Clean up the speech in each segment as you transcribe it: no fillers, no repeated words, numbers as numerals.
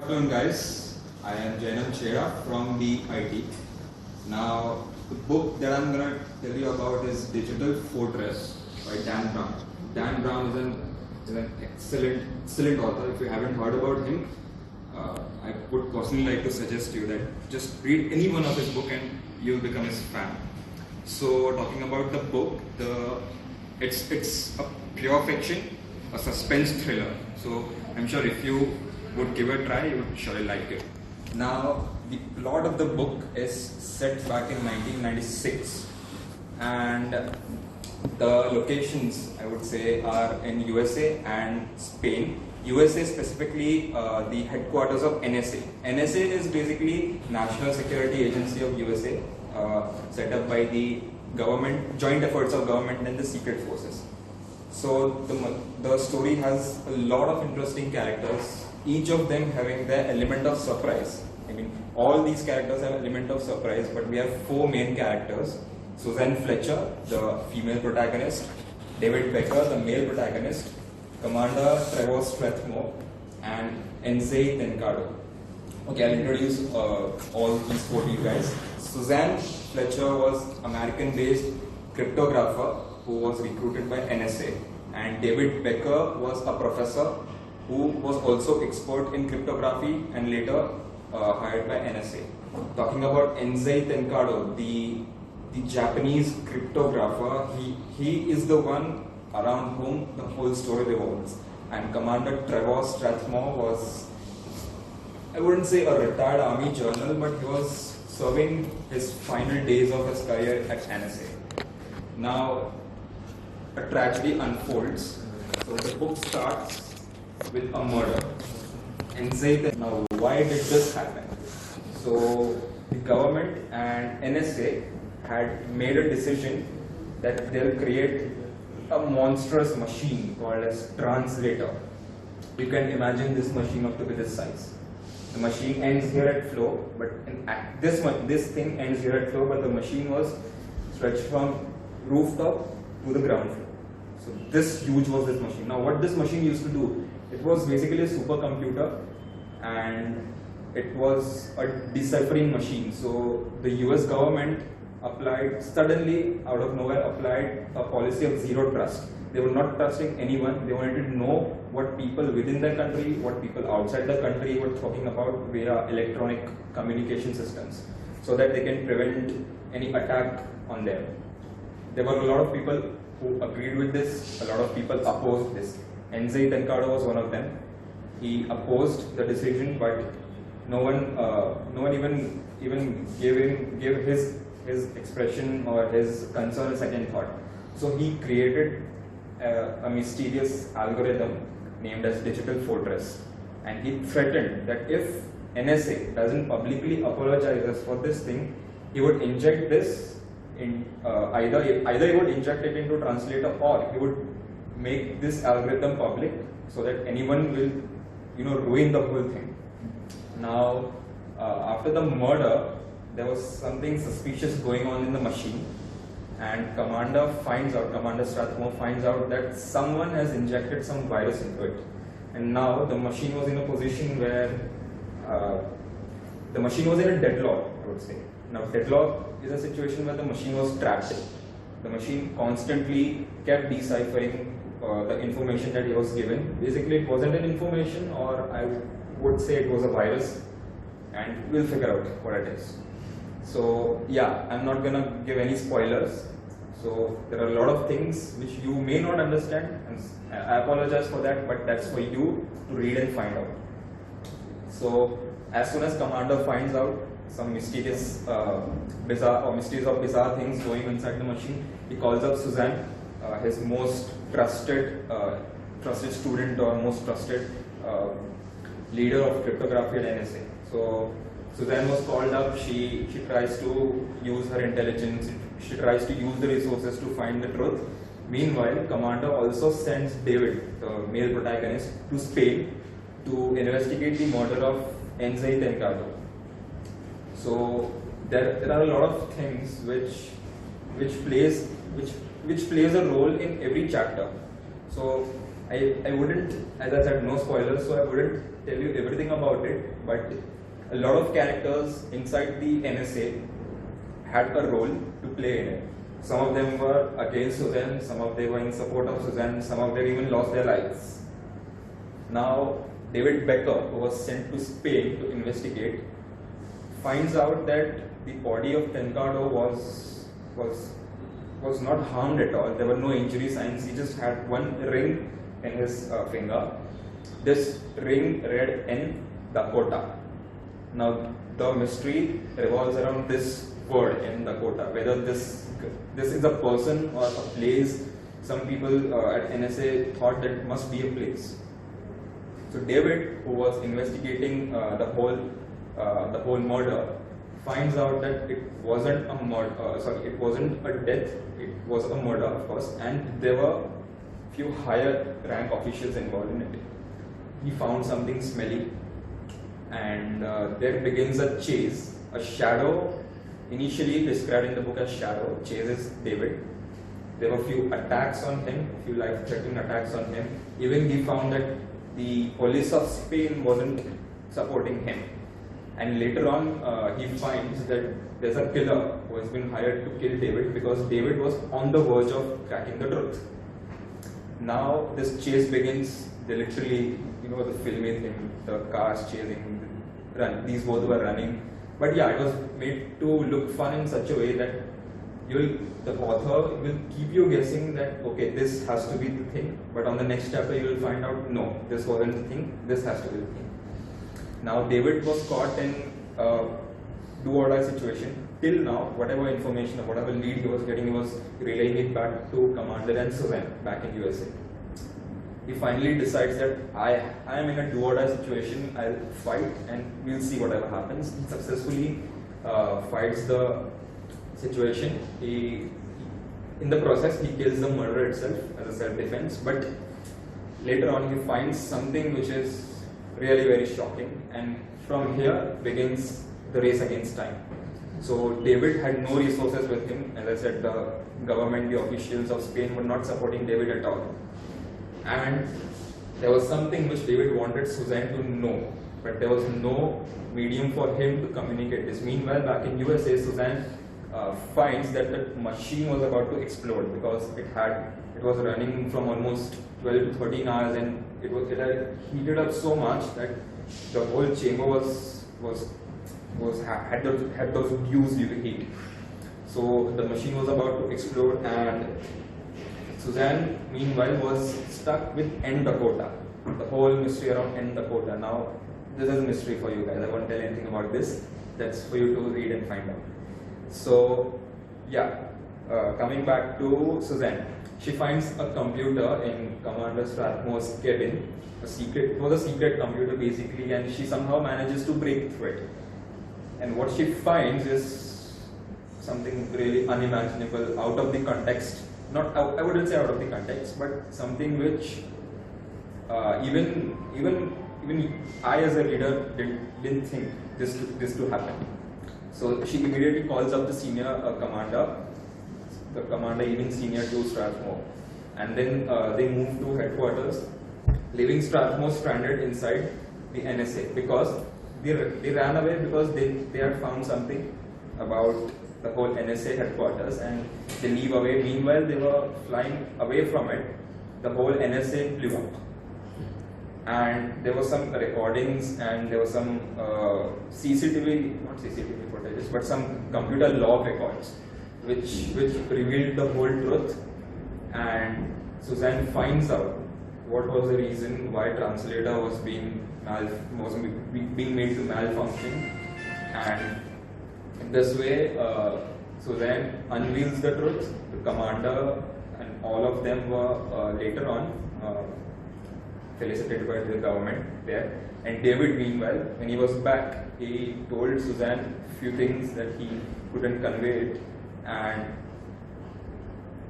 Good afternoon, guys. I am Jainam Chheda from the IT. Now, the book that I'm going to tell you about is Digital Fortress by Dan Brown. Dan Brown is an excellent author. If you haven't heard about him, I would personally like to suggest you that just read any one of his book and you'll become his fan. So, talking about the book, it's a pure fiction, a suspense thriller. So, I'm sure if you would give it a try, you would surely like it. Now, the plot of the book is set back in 1996, and the locations, I would say, are in USA and Spain. USA specifically, the headquarters of NSA. NSA is basically National Security Agency of USA, set up by the government, joint efforts of government and the secret forces. So the story has a lot of interesting characters, each of them having their element of surprise. I mean, all these characters have element of surprise, but we have four main characters. Suzanne Fletcher, the female protagonist, David Becker, the male protagonist, Commander Trevor Strathmore, and Enzei Tenkado. Okay, I'll introduce all these four to you guys. Suzanne Fletcher was American-based cryptographer who was recruited by NSA, and David Becker was a professor who was also expert in cryptography and later hired by NSA. Talking about Enzei Tenkado, the Japanese cryptographer, he is the one around whom the whole story revolves. And Commander Trevor Strathmore was, I wouldn't say a retired army general, but he was serving his final days of his career at NSA. Now, a tragedy unfolds. So the book starts with a murder. Now, why did this happen? So the government and NSA had made a decision that they'll create a monstrous machine called as translator. You can imagine this machine up to be this size. The machine ends here at floor, but this thing ends here at floor, but the machine was stretched from rooftop to the ground floor. So this huge was this machine. Now what this machine used to do, it was basically a supercomputer and it was a deciphering machine. So the US government suddenly out of nowhere applied a policy of zero trust. They were not trusting anyone. They wanted to know what people within the country, what people outside the country were talking about via electronic communication systems, so that they can prevent any attack on them. There were a lot of people who agreed with this, a lot of people opposed this. Enzei Tenkado was one of them. He opposed the decision, but no one even gave his expression or his concern a second thought. So he created a mysterious algorithm named as Digital Fortress, and he threatened that if NSA doesn't publicly apologize us for this thing, he would inject this in either he would inject it into translator, or he would make this algorithm public so that anyone will ruin the whole thing. Now after the murder, there was something suspicious going on in the machine, and Commander Strathmore finds out that someone has injected some virus into it. And now the machine was in a position where the machine was in a deadlock, I would say. Now deadlock is a situation where the machine was trapped. The machine constantly kept deciphering the information that he was given. Basically it wasn't an information, or I would say it was a virus, and we'll figure out what it is. So yeah, I'm not gonna give any spoilers. So there are a lot of things which you may not understand, and I apologize for that, but that's for you to read and find out. So as soon as Commander finds out some mysterious bizarre things going inside the machine, he calls up Suzanne, his most trusted student or most trusted leader of cryptography at NSA. So Suzanne was called up. She tries to use her intelligence. She tries to use the resources to find the truth. Meanwhile, Commander also sends David, the male protagonist, to Spain to investigate the murder of Enzei Tenkado. So there are a lot of things which plays a role in every chapter. So I wouldn't, as I said, no spoilers, so I wouldn't tell you everything about it, but a lot of characters inside the NSA had a role to play in it. Some of them were against Suzanne, some of them were in support of Suzanne, some of them even lost their lives. Now, David Becker, who was sent to Spain to investigate, finds out that the body of Tencado was not harmed at all. There were no injury signs. He just had one ring in his finger. This ring read N Dakota. Now, the mystery revolves around this word in Dakota, whether this is a person or a place. Some people at NSA thought that it must be a place. So David, who was investigating the whole murder, finds out that it wasn't a murder. It wasn't a death. It was a murder, of course, and there were few higher rank officials involved in it. He found something smelly, and there begins a chase. A shadow, initially described in the book as shadow, chases David. There were few attacks on him, few life-threatening attacks on him. Even he found that the police of Spain wasn't supporting him. And later on, he finds that there's a killer who has been hired to kill David because David was on the verge of cracking the truth. Now this chase begins. They literally, the filming thing, the cars chasing, these both were running. But yeah, it was made to look fun in such a way that the author will keep you guessing that, okay, this has to be the thing, but on the next chapter you will find out, no, this wasn't the thing, this has to be the thing. Now David was caught in a do-or-die situation. Till now, whatever information or whatever lead he was getting, he was relaying it back to Commander and Suzanne back in USA. He finally decides that I am in a do-or-die situation, I'll fight and we'll see whatever happens. He successfully fights the situation. In the process, he kills the murderer itself as a self-defense, but later on he finds something which is really very shocking, and from here begins the race against time. So David had no resources with him. As I said, the government, the officials of Spain were not supporting David at all. And there was something which David wanted Suzanne to know, but there was no medium for him to communicate this. Meanwhile, back in USA, Suzanne finds that the machine was about to explode because it was running from almost 12 to 13 hours, and it had heated up so much that the whole chamber had those views due to heat. So the machine was about to explode, and Suzanne, meanwhile, was stuck with N Dakota. The whole mystery around N Dakota. Now, this is a mystery for you guys. I won't tell anything about this. That's for you to read and find out. So, yeah, coming back to Suzanne. She finds a computer in Commander Strathmore's cabin. It was a secret computer basically, and she somehow manages to break through it. And what she finds is something really unimaginable, out of the context. I wouldn't say out of the context, but something which even I as a reader didn't think this to happen. So she immediately calls up the senior commander, the commander even senior to Strathmore, and then they move to headquarters, leaving Strathmore stranded inside the NSA because they ran away because they had found something about the whole NSA headquarters, and they leave away. Meanwhile, they were flying away from it. The whole NSA blew up, and there were some recordings, and there were some not CCTV footage, but some computer log records, which revealed the whole truth. And Suzanne finds out what was the reason why translator was being made to malfunction, and in this way, Suzanne unveils the truth. The commander and all of them were later on felicitated by the government there. And David, meanwhile, when he was back, he told Suzanne a few things that he couldn't convey it, and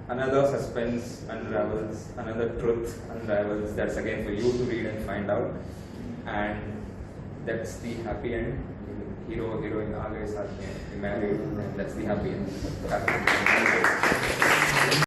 another suspense unravels, another truth unravels. That's again for you to read and find out, and that's the happy end. Hero, heroine, आगे साथ में married, and that's the happy end.